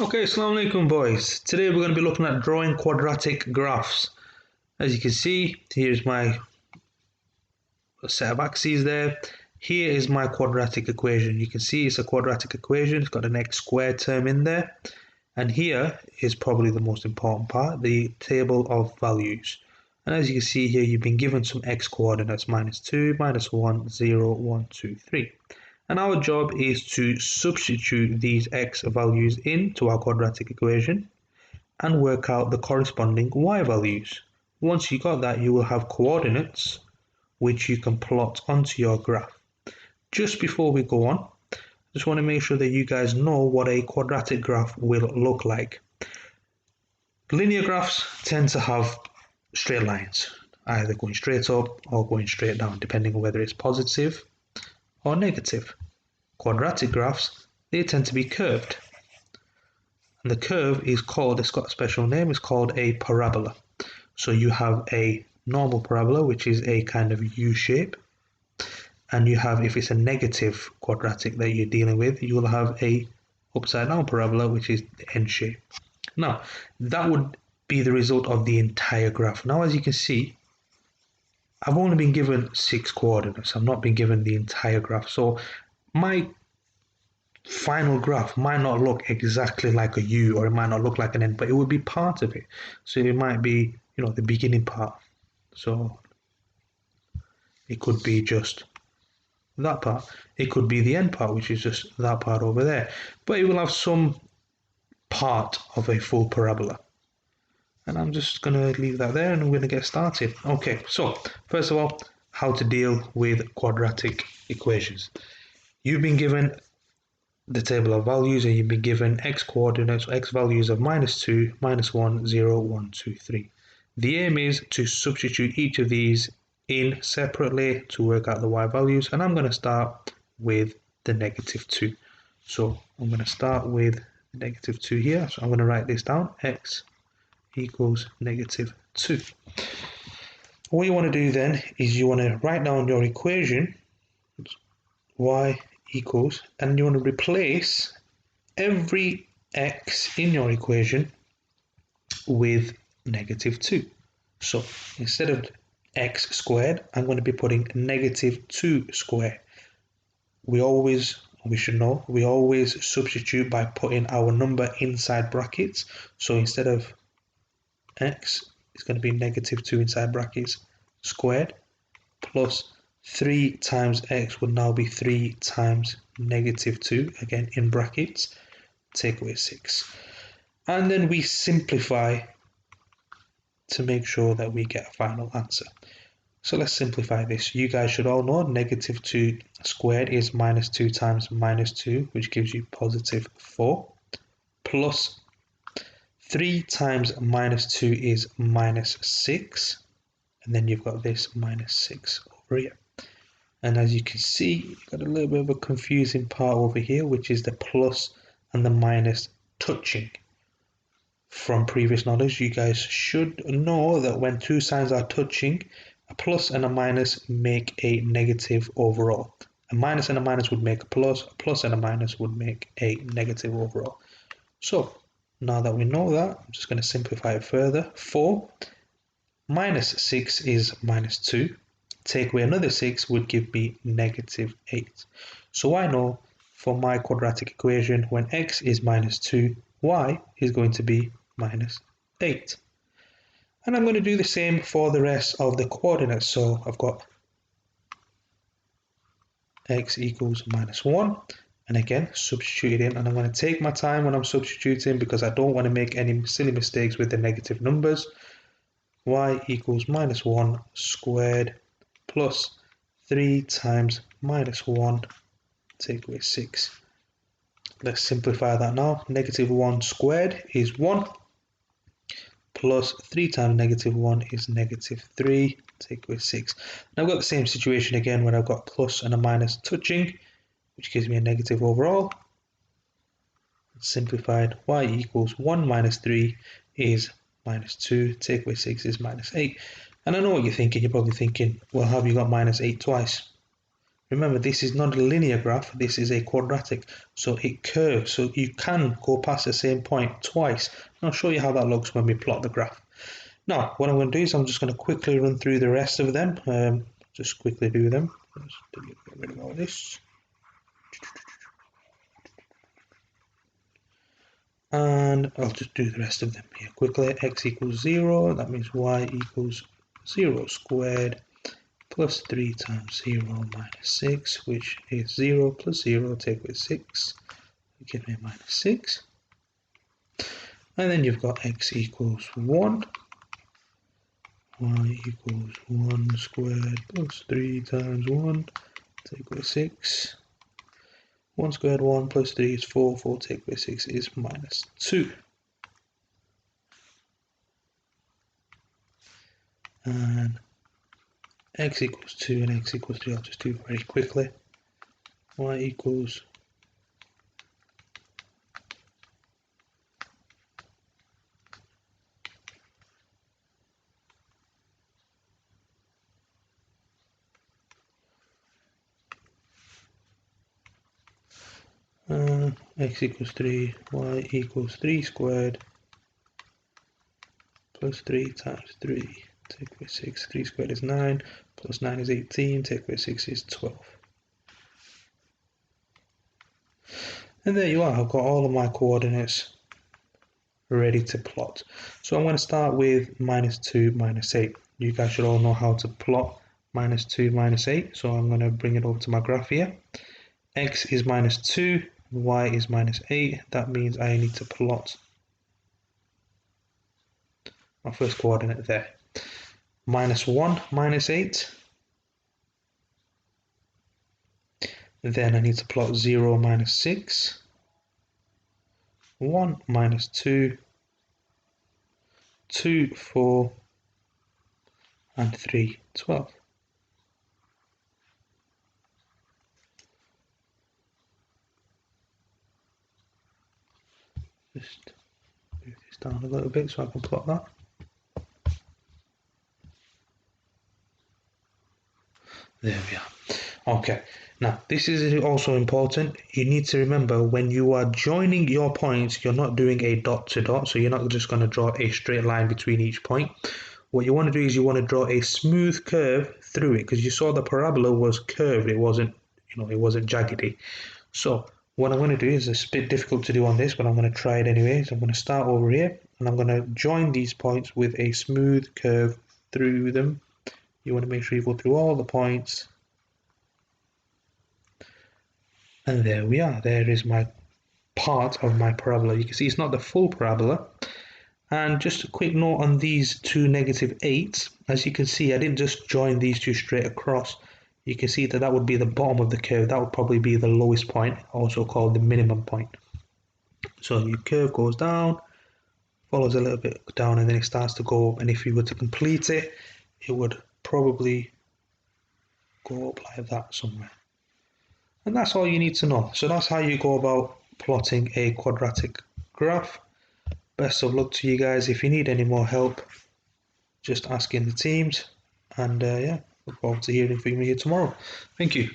Okay, assalamu alaikum boys. Today we're going to be looking at drawing quadratic graphs. As you can see, here's my set of axes there. Here is my quadratic equation. You can see it's a quadratic equation. It's got an x squared term in there. And here is probably the most important part, the table of values. And as you can see here, you've been given some x coordinates, -2, -1, 0, 1, 2, 3. And our job is to substitute these x values into our quadratic equation and work out the corresponding y values. Once you got that, you will have coordinates which you can plot onto your graph. Just before we go on, I just want to make sure that you guys know what a quadratic graph will look like. Linear graphs tend to have straight lines, either going straight up or going straight down, depending on whether it's positive or negative. Quadratic graphs, they tend to be curved. And the curve is called, it's got a special name, it's called a parabola. So you have a normal parabola, which is a kind of U shape. And you have, if it's a negative quadratic that you're dealing with, you will have a upside down parabola, which is the N shape. Now, that would be the result of the entire graph. Now, as you can see, I've only been given 6 coordinates. I've not been given the entire graph. So my final graph might not look exactly like a U, or it might not look like an N, but it would be part of it. So it might be, the beginning part. So it could be just that part. It could be the end part, which is just that part over there. But it will have some part of a full parabola. And I'm just going to leave that there and I'm going to get started. Okay, so first of all, how to deal with quadratic equations. You've been given the table of values and you've been given x coordinates, x values of -2, -1, 0, 1, 2, 3. The aim is to substitute each of these in separately to work out the y values, and I'm going to start with the -2. So I'm going to start with -2 here, so I'm going to write this down, x equals -2. What you want to do then is you want to write down your equation, y equals, and you want to replace every x in your equation with -2. So instead of x squared, I'm going to be putting -2 squared. We should know, we always substitute by putting our number inside brackets. So instead of x, it's going to be -2 inside brackets squared plus 3 times x would now be 3 times -2, again in brackets, take away 6. And then we simplify to make sure that we get a final answer. So let's simplify this. You guys should all know -2 squared is -2 times -2, which gives you +4, plus 3 times -2 is -6, and then you've got this -6 over here. And as you can see, you've got a little bit of a confusing part over here, which is the plus and the minus touching. From previous knowledge, you guys should know that when two signs are touching, a plus and a minus make a negative overall. A minus and a minus would make a plus and a minus would make a negative overall. So now that we know that, I'm just going to simplify it further. 4 minus 6 is -2. Take away another 6 would give me -8. So I know for my quadratic equation, when x is -2, y is going to be -8. And I'm going to do the same for the rest of the coordinates. So I've got x equals -1, and again substitute it in, and I'm going to take my time when I'm substituting because I don't want to make any silly mistakes with the negative numbers. Y equals -1 squared plus 3 times -1, take away 6. Let's simplify that now. -1 squared is 1, plus 3 times -1 is -3, take away 6. Now I've got the same situation again when I've got plus and a minus touching, which gives me a negative overall. Simplified, y equals 1 minus 3 is -2, take away 6 is -8. And I know what you're thinking. You're probably thinking, well, have you got -8 twice? remember this is not a linear graph, this is a quadratic, so it curves, so you can go past the same point twice. And I'll show you how that looks when we plot the graph. Now what I'm going to do is I'm just going to quickly run through the rest of them, just quickly do them. Let's get rid of all this. And I'll just do the rest of them here quickly. X equals 0, that means y equals 0 squared plus 3 times 0 minus 6, which is 0 plus 0, take away 6, give me minus 6. And then you've got x equals 1, y equals 1 squared plus 3 times 1, take away 6. 1 squared 1 plus 3 is 4, 4 take away 6 is minus 2. And x equals 2 and x equals 3, I'll just do very quickly. Y equals x equals 3, y equals 3 squared plus 3 times 3, take away 6, 3 squared is 9, plus 9 is 18, take away 6 is 12. And there you are, I've got all of my coordinates ready to plot. So I'm going to start with minus 2, minus 8. You guys should all know how to plot minus 2, minus 8, so I'm going to bring it over to my graph here. X is minus 2, y is minus 8, that means I need to plot my first coordinate there. Minus 1, minus 8. Then I need to plot 0, minus 6. 1, minus 2. 2, 4. And 3, 12. Just move this down a little bit so I can plot that. There we are. Okay, now this is also important. You need to remember when you are joining your points, you're not doing a dot to dot, so you're not just going to draw a straight line between each point. What you want to do is you want to draw a smooth curve through it, because you saw the parabola was curved, it wasn't, it wasn't jaggedy. So what I'm going to do is, it's a bit difficult to do on this, but I'm going to try it anyways. I'm going to start over here and I'm going to join these points with a smooth curve through them. You want to make sure you go through all the points. And there we are. There is my part of my parabola. You can see it's not the full parabola. And just a quick note on these two -8s. As you can see, I didn't just join these two straight across. You can see that that would be the bottom of the curve. That would probably be the lowest point, also called the minimum point. So your curve goes down, follows a little bit down, and then it starts to go up. And if you were to complete it, it would probably go up like that somewhere. And that's all you need to know. So that's how you go about plotting a quadratic graph. Best of luck to you guys. If you need any more help, just ask in the teams. And yeah, look forward to hearing from you tomorrow. Thank you.